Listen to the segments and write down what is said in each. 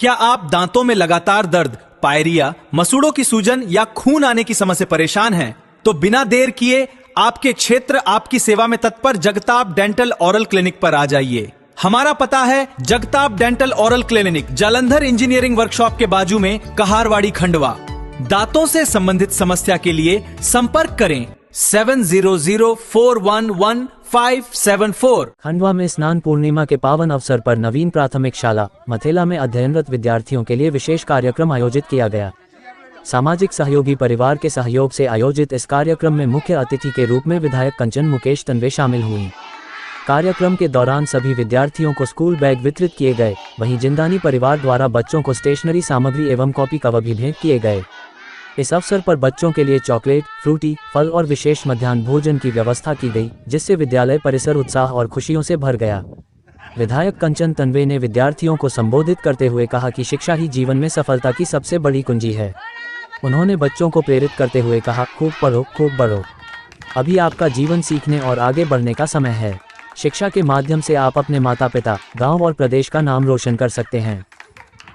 क्या आप दांतों में लगातार दर्द, पायरिया, मसूड़ों की सूजन या खून आने की समस्या से परेशान हैं? तो बिना देर किए आपके क्षेत्र आपकी सेवा में तत्पर जगताप डेंटल ओरल क्लिनिक पर आ जाइए। हमारा पता है Jagtap dental oral clinic, Jalandhar engineering workshop के बाजू में, कहारवाड़ी, खंडवा। दांतों से संबंधित समस्या के लिए संपर्क करें 7004111574। खंडवा में स्नान पूर्णिमा के पावन अवसर पर नवीन प्राथमिक शाला मथेला में अध्ययनरत विद्यार्थियों के लिए विशेष कार्यक्रम आयोजित किया गया। सामाजिक सहयोगी परिवार के सहयोग से आयोजित इस कार्यक्रम में मुख्य अतिथि के रूप में विधायक कंचन मुकेश तन्वे शामिल हुई। कार्यक्रम के दौरान सभी विद्यार्थियों को स्कूल बैग वितरित किए गए। वहीं जिंदानी परिवार द्वारा बच्चों को स्टेशनरी सामग्री एवं कॉपी कवर भी भेंट किए गए। इस अवसर पर बच्चों के लिए चॉकलेट, फ्रूटी, फल और विशेष मध्याह्न भोजन की व्यवस्था की गई, जिससे विद्यालय परिसर उत्साह और खुशियों से भर गया। विधायक कंचन तन्वे ने विद्यार्थियों को संबोधित करते हुए कहा कि शिक्षा ही जीवन में सफलता की सबसे बड़ी कुंजी है। उन्होंने बच्चों को प्रेरित करते हुए कहा, खूब पढ़ो, खूब बढ़ो। अभी आपका जीवन सीखने और आगे बढ़ने का समय है। शिक्षा के माध्यम से आप अपने माता पिता, गांव और प्रदेश का नाम रोशन कर सकते हैं।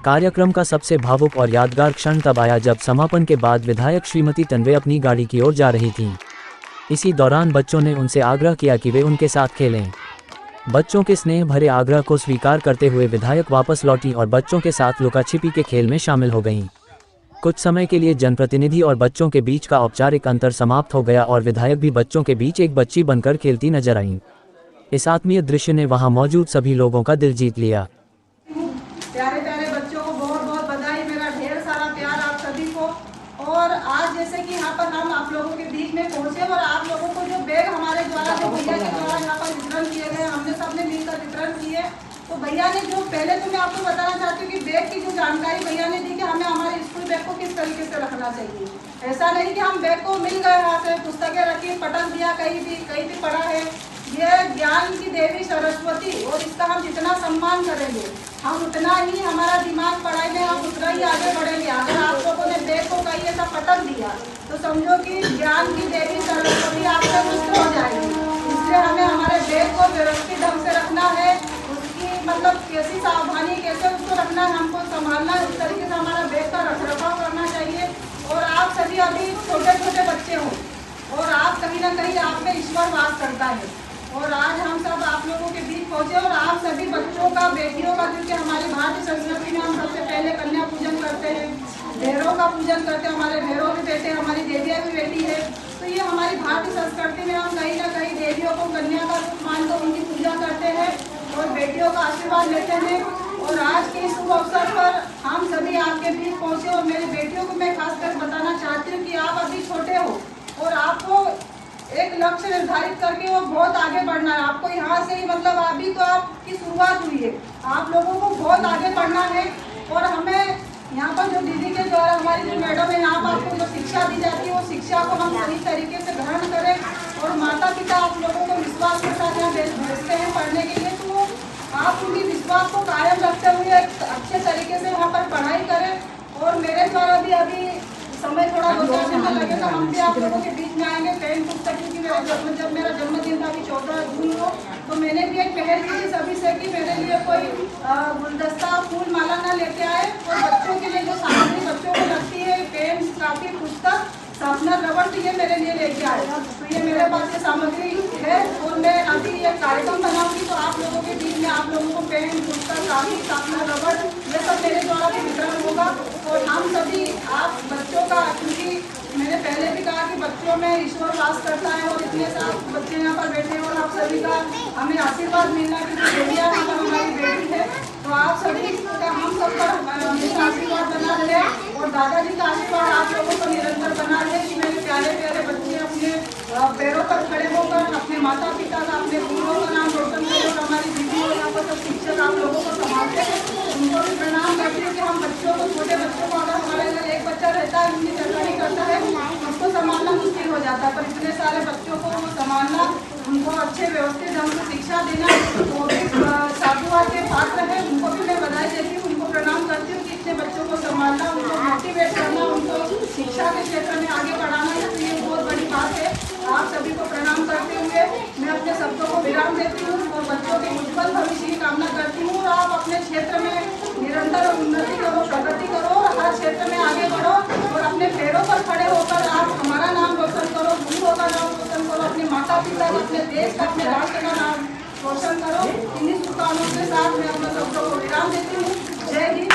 कार्यक्रम का सबसे भावुक और यादगार क्षण तब आया जब समापन के बाद विधायक श्रीमती तन्वे अपनी गाड़ी की ओर जा रही थीं। इसी दौरान बच्चों ने उनसे आग्रह किया कि वे उनके साथ खेलें। बच्चों के स्नेह भरे आग्रह को स्वीकार करते हुए विधायक वापस लौटी और बच्चों के साथ लुका छिपी के खेल में शामिल हो गईं। कुछ समय के लिए जनप्रतिनिधि और बच्चों के बीच का औपचारिक अंतर समाप्त हो गया और विधायक भी बच्चों के बीच एक बच्ची बनकर खेलती नजर आईं। इस आत्मीय दृश्य ने वहां मौजूद सभी लोगों का दिल जीत लिया। प्यारे प्यारे बच्चों को बहुत बहुत बधाई, मेरा ढेर सारा प्यार आप सभी को। और आज जैसे कि यहाँ पर हम आप लोगों के बीच में पहुँचे और आप लोगों को जो बैग हमारे द्वारा, जो भैया के द्वारा यहाँ पर वितरण किए गए, हमने सबने मिलकर वितरण किए। तो भैया ने जो पहले तो मैं आपको बताना चाहती हूँ कि बैग की जो जानकारी भैया ने दी कि हमें हमारे स्कूल बैग को किस तरीके से रखना चाहिए। ऐसा नहीं कि हम बैग को मिल गए, हाथ से पुस्तकें रखी, पटक दिया, कहीं भी पढ़ा है। यह ज्ञान की देवी सरस्वती, और इसका हम जितना सम्मान करेंगे हम उतना ही हमारा दिमाग पढ़ाई में हम उतना ही आगे बढ़ेंगे। अगर आप लोगों ने बैग को कहीं ऐसा पटक दिया तो समझो कि ज्ञान की देवी सरस्वती आपसे रुष्ट हो जाएगी। इसलिए हमें हमारे बैग को व्यवस्थित ढंग से रखना है, उसकी मतलब कैसी सावधानी, कैसे उसको रखना है, हमको संभालना, इस तरीके से हमारा बैग का रखरखाव करना चाहिए। और आप सभी अभी छोटे छोटे बच्चे हो और आप कहीं ना कहीं आप में ईश्वर वास करता है। और आज हम सब आप लोगों के बीच पहुंचे और आप सभी बच्चों का, बेटियों का, क्योंकि हमारी भारतीय संस्कृति में हम सबसे पहले कन्या पूजन करते हैं, भैरव का पूजन करते हैं। हमारे भैरव भी बेटे, हमारी देवियाँ भी बेटी है। तो ये हमारी भारतीय संस्कृति में हम कहीं ना कहीं देवियों को कन्या का रूप मानकर उनकी पूजा करते हैं और बेटियों का आशीर्वाद लेते हैं। और आज के शुभ अवसर पर हम सभी आपके बीच पहुँचे और मेरी बेटियों को मैं खासकर बताना चाहती हूँ कि आप अभी छोटे हो और आपको एक लक्ष्य निर्धारित करके वो बहुत आगे बढ़ना है। आपको यहाँ से ही मतलब अभी तो आपकी शुरुआत हुई है, आप लोगों को बहुत आगे बढ़ना है। और हमें यहाँ पर जो दीदी के द्वारा हमारी जो मैडम है, यहाँ पर आपको जो शिक्षा दी जाती है वो शिक्षा को हम सही तरीके से ग्रहण करें। और माता पिता आप लोगों को विश्वास के साथ यहाँ भेजते हैं पढ़ने के लिए, तो आप उनकी विश्वास को कायम रखते हुए एक अच्छे तरीके से वहाँ पर पढ़ाई करें। और मेरे द्वारा भी अभी समय थोड़ा 2-4 दिन में लगेगा, हम भी आप लोगों के बीच में आएंगे। पेन पुस्तक, क्योंकि जब मेरा जन्मदिन था अभी 14 जून को, तो मैंने भी एक पहल की थी सभी से कि मेरे लिए कोई गुलदस्ता, फूल माला ना लेके आए। और बच्चों के लिए जो सामग्री बच्चों को लगती है, पेन, कापी, पुस्तक, शार्पनर, रबड़, तो ये मेरे लिए लेके आए। तो ये मेरे पास ये सामग्री है और मैं अभी ये कार्यक्रम बनाऊंगी तो आप लोगों के बीच में आप लोगों को पेन, पुस्तक, कापी, शार्पनर, रबड़, ये सब मेरे द्वारा भी वितरण होगा। और हम सभी आप बच्चों का, क्योंकि मैंने पहले भी कहा कि बच्चों में ईश्वर वास करता है और इतने सारे बच्चे यहाँ पर बैठे हैं और आप सभी का हमें आशीर्वाद मिलना, क्योंकि बेटियाँ हमारी बेटी है। तो आप सभी का हम सब पर हमेशा आशीर्वाद बना रहे और दादाजी का आशीर्वाद आप लोगों को निरंतर बना रहे कि मेरे प्यारे प्यारे बच्चे अपने पैरों पर खड़े होकर अपने माता पिता का, अपने गुरुओं का नाम रोशन करें। और हमारी दीदी और यहाँ पर सब शिक्षक आप लोगों को संभालते हैं, उनको भी प्रणाम करती हूँ कि हम बच्चों को, छोटे बच्चों को, अगर हमारे घर एक बच्चा रहता है, उनकी सरकारी करता है, उसको संभालना मुश्किल हो जाता है। पर इतने सारे बच्चों को संभालना, उनको अच्छे व्यवस्थित ढंग से शिक्षा देना, वो भी साधुवाद के पात्र है। उनको भी मैं बधाई देती हूँ, उनको प्रणाम करती हूँ कि इतने बच्चों को संभालना, उनको मोटिवेट करना, उनको शिक्षा के क्षेत्र में आगे बढ़ाना, तो ये बहुत बड़ी बात है। आप सभी को प्रणाम करते हुए मैं अपने शब्दों को विराम देती हूँ और बच्चों के उज्जवल भविष्य की कामना करती हूँ। और आप अपने क्षेत्र में निरंतर उन्नति पिता अपने देश का अपने राष्ट्र का नाम रोशन करो। इन्हीं शुभकामनाओं के साथ मैं अपने शब्दों को विराम देती हूँ। जय हिंद।